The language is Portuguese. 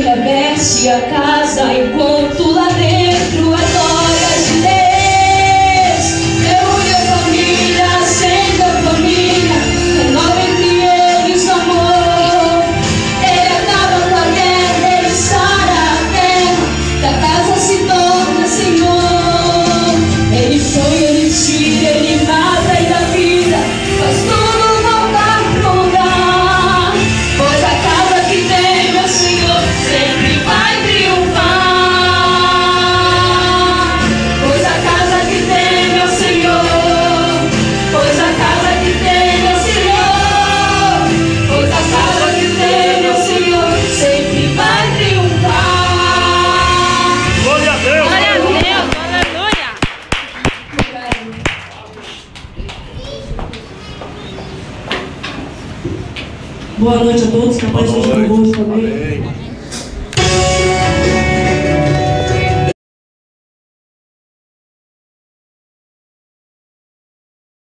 reveste a casa enquanto lá dentro a glória de Deus. Reúne a família, acende a família, renova entre eles o amor. Ele acaba com a guerra, ele sara a terra, da casa se torna Senhor. Ele põe, ele tira, ele mata e dá vida, faz tudo voltar pro lugar. Pois a casa que tem meu Senhor sempre vai triunfar. Pois a casa que tem meu Senhor, pois a casa que tem meu Senhor, pois a casa que tem meu Senhor sempre vai triunfar. Glória a Deus! Glória a Deus! Aleluia! Boa noite a todos, que a paz esteja convosco, amém.